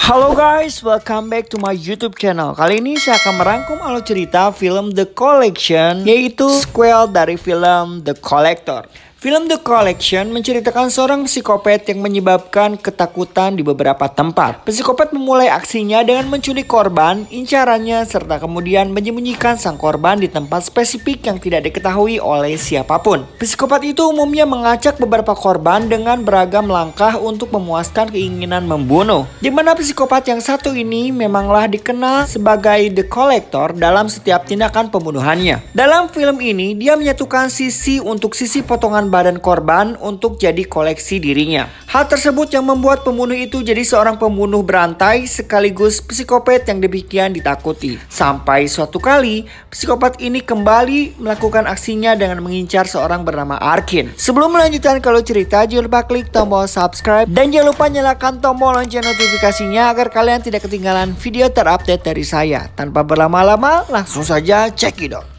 Halo guys, welcome back to my YouTube channel. Kali ini saya akan merangkum alur cerita film The Collection, yaitu sequel dari film The Collector. Film The Collection menceritakan seorang psikopat yang menyebabkan ketakutan di beberapa tempat. Psikopat memulai aksinya dengan menculik korban, incarannya, serta kemudian menyembunyikan sang korban di tempat spesifik yang tidak diketahui oleh siapapun. Psikopat itu umumnya mengacak beberapa korban dengan beragam langkah untuk memuaskan keinginan membunuh. Di mana psikopat yang satu ini memanglah dikenal sebagai The Collector dalam setiap tindakan pembunuhannya. Dalam film ini, dia menyatukan sisi untuk sisi potongan badan korban untuk jadi koleksi dirinya. Hal tersebut yang membuat pembunuh itu jadi seorang pembunuh berantai sekaligus psikopat yang demikian ditakuti. Sampai suatu kali, psikopat ini kembali melakukan aksinya dengan mengincar seorang bernama Arkin. Sebelum melanjutkan kalau cerita, jangan lupa klik tombol subscribe dan jangan lupa nyalakan tombol lonceng notifikasinya agar kalian tidak ketinggalan video terupdate dari saya. Tanpa berlama-lama, langsung saja cekidot.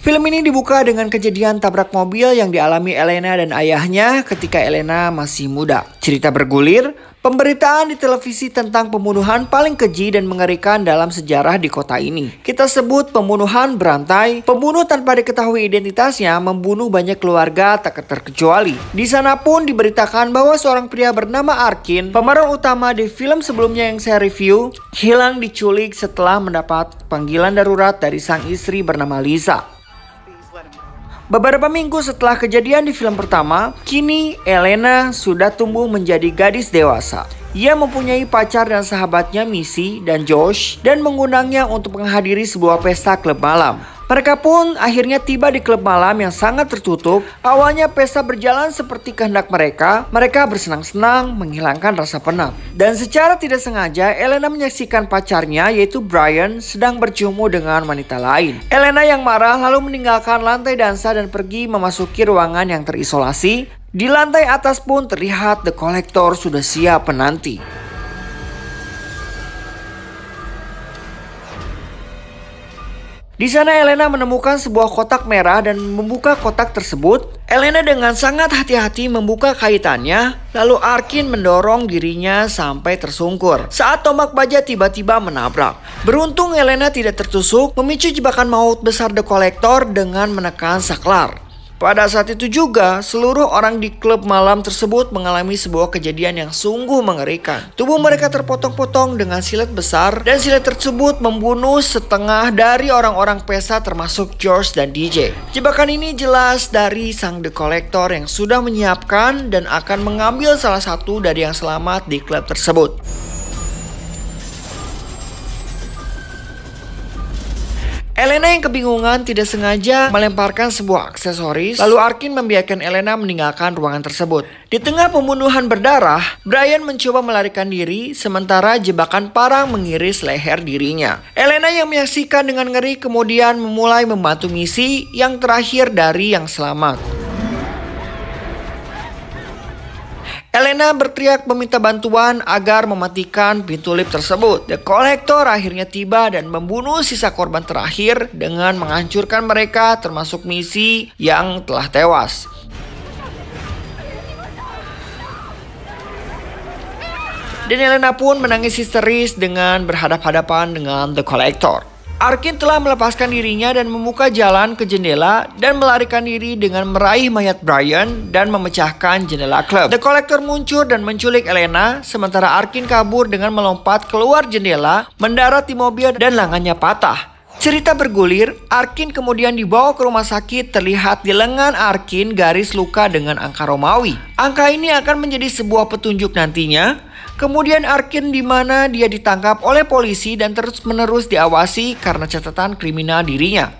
Film ini dibuka dengan kejadian tabrak mobil yang dialami Elena dan ayahnya ketika Elena masih muda. Cerita bergulir, pemberitaan di televisi tentang pembunuhan paling keji dan mengerikan dalam sejarah di kota ini. Kita sebut pembunuhan berantai. Pembunuh tanpa diketahui identitasnya membunuh banyak keluarga tak terkecuali. Di sana pun diberitakan bahwa seorang pria bernama Arkin, pemeran utama di film sebelumnya yang saya review, hilang diculik setelah mendapat panggilan darurat dari sang istri bernama Lisa. Beberapa minggu setelah kejadian di film pertama, kini Elena sudah tumbuh menjadi gadis dewasa. Ia mempunyai pacar dan sahabatnya Missy dan Josh dan mengundangnya untuk menghadiri sebuah pesta klub malam. Mereka pun akhirnya tiba di klub malam yang sangat tertutup. Awalnya pesta berjalan seperti kehendak mereka. Mereka bersenang-senang menghilangkan rasa penat. Dan secara tidak sengaja Elena menyaksikan pacarnya yaitu Brian sedang berciumu dengan wanita lain. Elena yang marah lalu meninggalkan lantai dansa dan pergi memasuki ruangan yang terisolasi. Di lantai atas pun terlihat The Collector sudah siap menanti. Di sana Elena menemukan sebuah kotak merah dan membuka kotak tersebut. Elena dengan sangat hati-hati membuka kaitannya, lalu Arkin mendorong dirinya sampai tersungkur saat tombak baja tiba-tiba menabrak. Beruntung Elena tidak tertusuk, memicu jebakan maut besar The Collector dengan menekan saklar. Pada saat itu juga, seluruh orang di klub malam tersebut mengalami sebuah kejadian yang sungguh mengerikan. Tubuh mereka terpotong-potong dengan silet besar, dan silet tersebut membunuh setengah dari orang-orang pesta termasuk George dan DJ. Jebakan ini jelas dari sang The Collector yang sudah menyiapkan dan akan mengambil salah satu dari yang selamat di klub tersebut. Elena yang kebingungan tidak sengaja melemparkan sebuah aksesoris, lalu Arkin membiarkan Elena meninggalkan ruangan tersebut. Di tengah pembunuhan berdarah, Brian mencoba melarikan diri sementara jebakan parang mengiris leher dirinya. Elena yang menyaksikan dengan ngeri kemudian memulai membantu Missy yang terakhir dari yang selamat. Elena berteriak meminta bantuan agar mematikan pintu lift tersebut. The Collector akhirnya tiba dan membunuh sisa korban terakhir dengan menghancurkan mereka termasuk Missy yang telah tewas. Dan Elena pun menangis histeris dengan berhadap-hadapan dengan The Collector. Arkin telah melepaskan dirinya dan membuka jalan ke jendela dan melarikan diri dengan meraih mayat Brian dan memecahkan jendela klub. The Collector muncul dan menculik Elena, sementara Arkin kabur dengan melompat keluar jendela, mendarat di mobil dan lengannya patah. Cerita bergulir, Arkin kemudian dibawa ke rumah sakit. Terlihat di lengan Arkin garis luka dengan angka Romawi. Angka ini akan menjadi sebuah petunjuk nantinya. Kemudian Arkin di mana dia ditangkap oleh polisi dan terus-menerus diawasi karena catatan kriminal dirinya.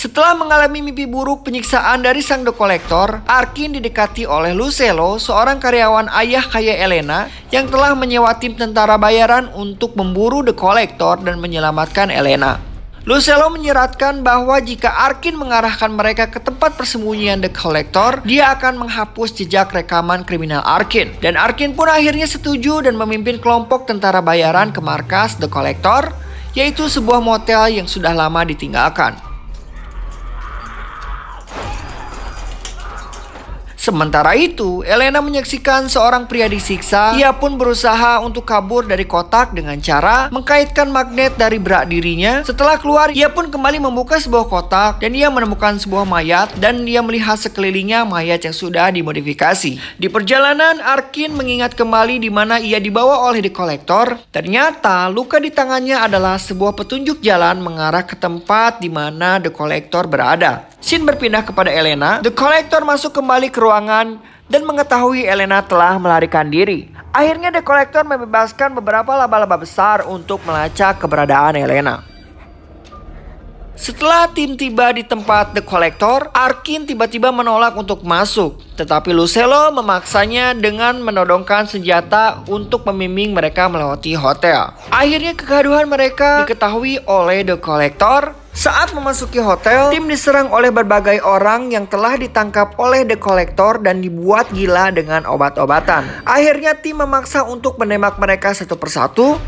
Setelah mengalami mimpi buruk penyiksaan dari sang The Collector, Arkin didekati oleh Lucelo, seorang karyawan ayah kaya Elena yang telah menyewa tim tentara bayaran untuk memburu The Collector dan menyelamatkan Elena. Lucelo menyeratkan bahwa jika Arkin mengarahkan mereka ke tempat persembunyian The Collector, dia akan menghapus jejak rekaman kriminal Arkin. Dan Arkin pun akhirnya setuju dan memimpin kelompok tentara bayaran ke markas The Collector, yaitu sebuah motel yang sudah lama ditinggalkan. Sementara itu, Elena menyaksikan seorang pria disiksa. Ia pun berusaha untuk kabur dari kotak dengan cara mengkaitkan magnet dari berak dirinya. Setelah keluar, ia pun kembali membuka sebuah kotak dan ia menemukan sebuah mayat dan dia melihat sekelilingnya mayat yang sudah dimodifikasi. Di perjalanan, Arkin mengingat kembali di mana ia dibawa oleh The Collector. Ternyata luka di tangannya adalah sebuah petunjuk jalan mengarah ke tempat di mana The Collector berada. Scene berpindah kepada Elena. The Collector masuk kembali ke ruangan dan mengetahui Elena telah melarikan diri. Akhirnya The Collector membebaskan beberapa laba-laba besar untuk melacak keberadaan Elena. Setelah tim tiba di tempat The Collector, Arkin tiba-tiba menolak untuk masuk. Tetapi Lucelo memaksanya dengan menodongkan senjata untuk membimbing mereka melewati hotel. Akhirnya kegaduhan mereka diketahui oleh The Collector. Saat memasuki hotel, tim diserang oleh berbagai orang yang telah ditangkap oleh The Collector dan dibuat gila dengan obat-obatan. Akhirnya tim memaksa untuk menembak mereka satu persatu.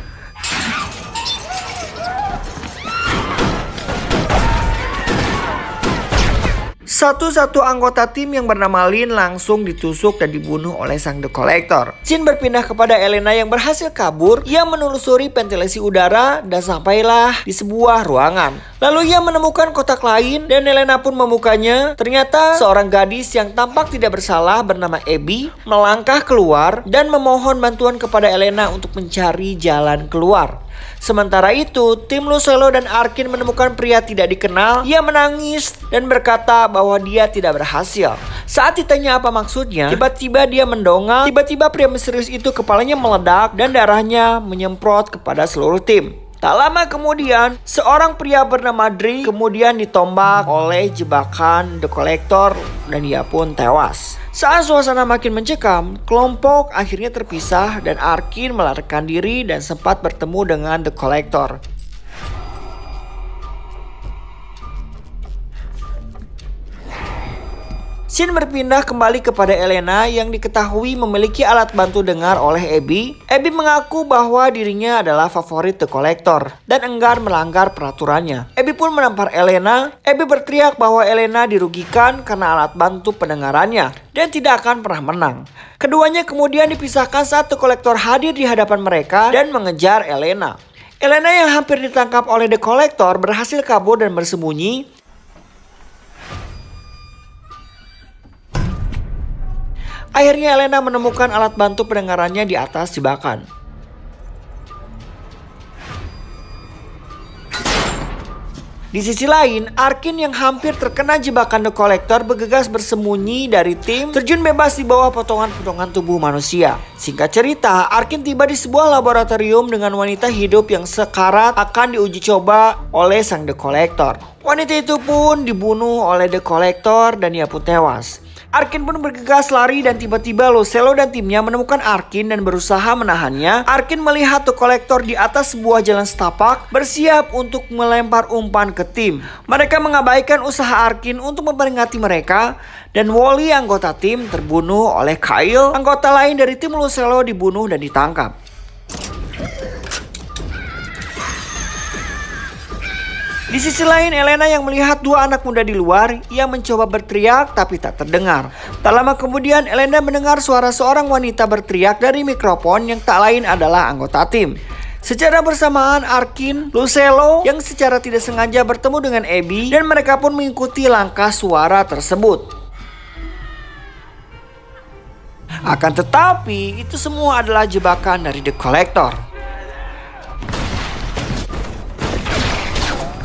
Satu-satu anggota tim yang bernama Lin langsung ditusuk dan dibunuh oleh sang The Collector. Scene berpindah kepada Elena yang berhasil kabur. Ia menelusuri ventilasi udara dan sampailah di sebuah ruangan. Lalu ia menemukan kotak lain dan Elena pun membukanya. Ternyata seorang gadis yang tampak tidak bersalah bernama Abby melangkah keluar dan memohon bantuan kepada Elena untuk mencari jalan keluar. Sementara itu, tim Lucelo dan Arkin menemukan pria tidak dikenal. Ia menangis dan berkata bahwa dia tidak berhasil. Saat ditanya apa maksudnya, tiba-tiba dia mendongak. Tiba-tiba pria misterius itu kepalanya meledak dan darahnya menyemprot kepada seluruh tim. Tak lama kemudian, seorang pria bernama Dre kemudian ditombak oleh jebakan The Collector dan ia pun tewas. Saat suasana makin mencekam, kelompok akhirnya terpisah dan Arkin melarikan diri dan sempat bertemu dengan The Collector. Scene berpindah kembali kepada Elena yang diketahui memiliki alat bantu dengar oleh Abby. Abby mengaku bahwa dirinya adalah favorit The Collector dan enggan melanggar peraturannya. Abby pun menampar Elena. Abby berteriak bahwa Elena dirugikan karena alat bantu pendengarannya dan tidak akan pernah menang. Keduanya kemudian dipisahkan saat The Collector hadir di hadapan mereka dan mengejar Elena. Elena yang hampir ditangkap oleh The Collector berhasil kabur dan bersembunyi. Akhirnya Elena menemukan alat bantu pendengarannya di atas jebakan. Di sisi lain, Arkin yang hampir terkena jebakan The Collector bergegas bersembunyi dari tim, terjun bebas di bawah potongan-potongan tubuh manusia. Singkat cerita, Arkin tiba di sebuah laboratorium dengan wanita hidup yang sekarat akan diuji coba oleh sang The Collector. Wanita itu pun dibunuh oleh The Collector dan ia pun tewas. Arkin pun bergegas lari dan tiba-tiba Lucelo dan timnya menemukan Arkin dan berusaha menahannya. Arkin melihat The Collector di atas sebuah jalan setapak bersiap untuk melempar umpan ke tim. Mereka mengabaikan usaha Arkin untuk memperingati mereka dan Wally anggota tim terbunuh oleh Kyle. Anggota lain dari tim Lucelo dibunuh dan ditangkap. Di sisi lain, Elena yang melihat dua anak muda di luar, ia mencoba berteriak tapi tak terdengar. Tak lama kemudian, Elena mendengar suara seorang wanita berteriak dari mikrofon yang tak lain adalah anggota tim. Secara bersamaan, Arkin, Lucelo yang secara tidak sengaja bertemu dengan Abby dan mereka pun mengikuti langkah suara tersebut. Akan tetapi, itu semua adalah jebakan dari The Collector.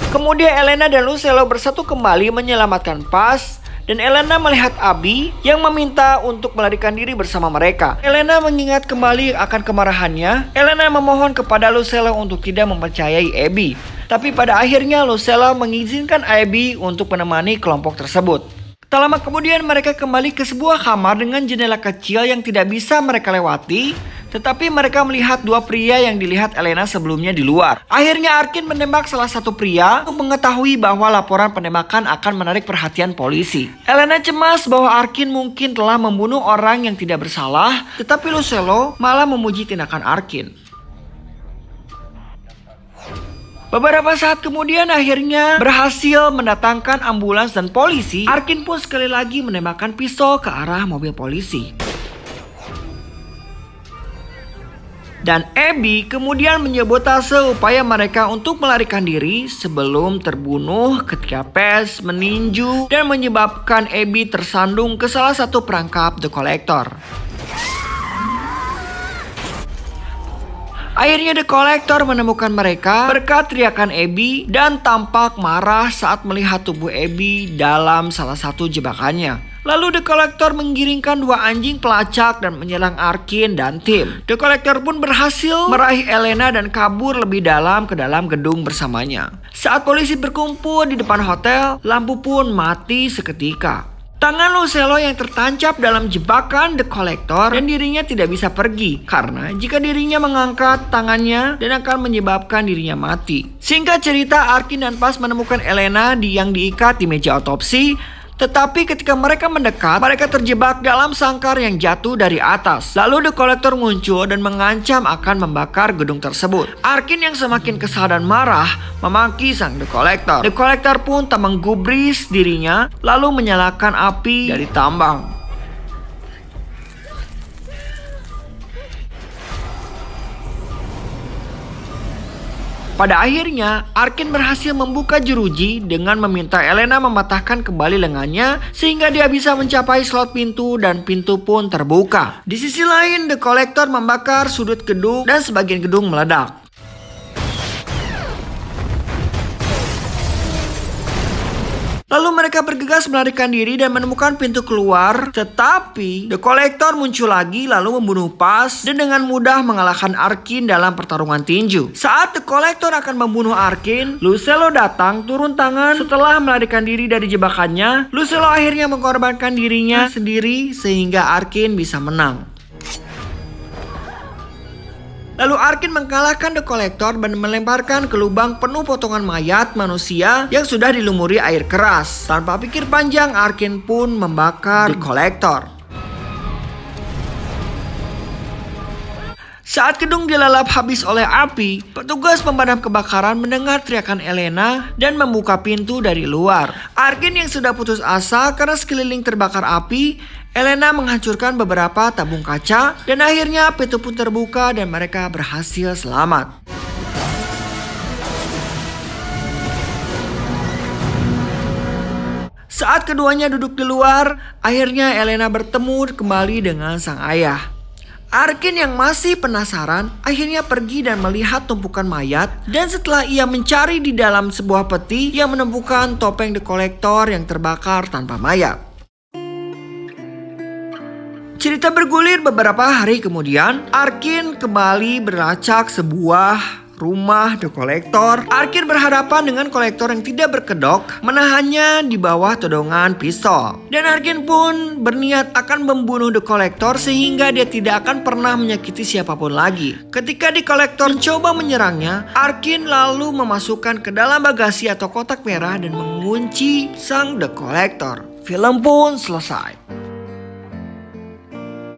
Kemudian Elena dan Lucelo bersatu kembali menyelamatkan Paz dan Elena melihat Abby yang meminta untuk melarikan diri bersama mereka. Elena mengingat kembali akan kemarahannya. Elena memohon kepada Lucelo untuk tidak mempercayai Abby. Tapi pada akhirnya Lucella mengizinkan Abby untuk menemani kelompok tersebut. Tak lama kemudian mereka kembali ke sebuah kamar dengan jendela kecil yang tidak bisa mereka lewati. Tetapi mereka melihat dua pria yang dilihat Elena sebelumnya di luar. Akhirnya Arkin menembak salah satu pria untuk mengetahui bahwa laporan penembakan akan menarik perhatian polisi. Elena cemas bahwa Arkin mungkin telah membunuh orang yang tidak bersalah. Tetapi Lucella malah memuji tindakan Arkin. Beberapa saat kemudian akhirnya berhasil mendatangkan ambulans dan polisi. Arkin pun sekali lagi menembakkan pistol ke arah mobil polisi. Dan Abby kemudian menyabotase upaya mereka untuk melarikan diri sebelum terbunuh ketika Pez meninju dan menyebabkan Abby tersandung ke salah satu perangkap The Collector. Akhirnya The Collector menemukan mereka berkat teriakan Abby dan tampak marah saat melihat tubuh Abby dalam salah satu jebakannya. Lalu The Collector menggiringkan dua anjing pelacak dan menyerang Arkin dan tim. The Collector pun berhasil meraih Elena dan kabur lebih dalam ke dalam gedung bersamanya. Saat polisi berkumpul di depan hotel, lampu pun mati seketika. Tangan Lucella yang tertancap dalam jebakan The Collector dan dirinya tidak bisa pergi karena jika dirinya mengangkat tangannya dan akan menyebabkan dirinya mati. Singkat cerita, Arkin dan Paz menemukan Elena yang diikat di meja otopsi. Tetapi ketika mereka mendekat, mereka terjebak dalam sangkar yang jatuh dari atas. Lalu The Collector muncul dan mengancam akan membakar gedung tersebut. Arkin yang semakin kesal dan marah memaki sang The Collector. The Collector pun tak menggubris dirinya lalu menyalakan api dari tambang. Pada akhirnya, Arkin berhasil membuka jeruji dengan meminta Elena mematahkan kembali lengannya sehingga dia bisa mencapai slot pintu dan pintu pun terbuka. Di sisi lain, The Collector membakar sudut gedung dan sebagian gedung meledak. Lalu mereka bergegas melarikan diri dan menemukan pintu keluar. Tetapi The Collector muncul lagi lalu membunuh Paz dan dengan mudah mengalahkan Arkin dalam pertarungan tinju. Saat The Collector akan membunuh Arkin, Lucella datang turun tangan setelah melarikan diri dari jebakannya. Lucella akhirnya mengorbankan dirinya sendiri sehingga Arkin bisa menang. Lalu Arkin mengalahkan The Collector dan melemparkan ke lubang penuh potongan mayat manusia yang sudah dilumuri air keras. Tanpa pikir panjang, Arkin pun membakar The Collector. Saat gedung dilalap habis oleh api, petugas pemadam kebakaran mendengar teriakan Elena dan membuka pintu dari luar. Arkin yang sudah putus asa karena sekeliling terbakar api, Elena menghancurkan beberapa tabung kaca dan akhirnya pintu pun terbuka dan mereka berhasil selamat. Saat keduanya duduk di luar, akhirnya Elena bertemu kembali dengan sang ayah. Arkin yang masih penasaran akhirnya pergi dan melihat tumpukan mayat, dan setelah ia mencari di dalam sebuah peti, ia menemukan topeng The Collector yang terbakar tanpa mayat. Cerita bergulir beberapa hari kemudian, Arkin kembali beracak sebuah rumah The Collector. Arkin berhadapan dengan kolektor yang tidak berkedok, menahannya di bawah todongan pistol. Dan Arkin pun berniat akan membunuh The Collector sehingga dia tidak akan pernah menyakiti siapapun lagi. Ketika The Collector coba menyerangnya, Arkin lalu memasukkan ke dalam bagasi atau kotak merah dan mengunci sang The Collector. Film pun selesai.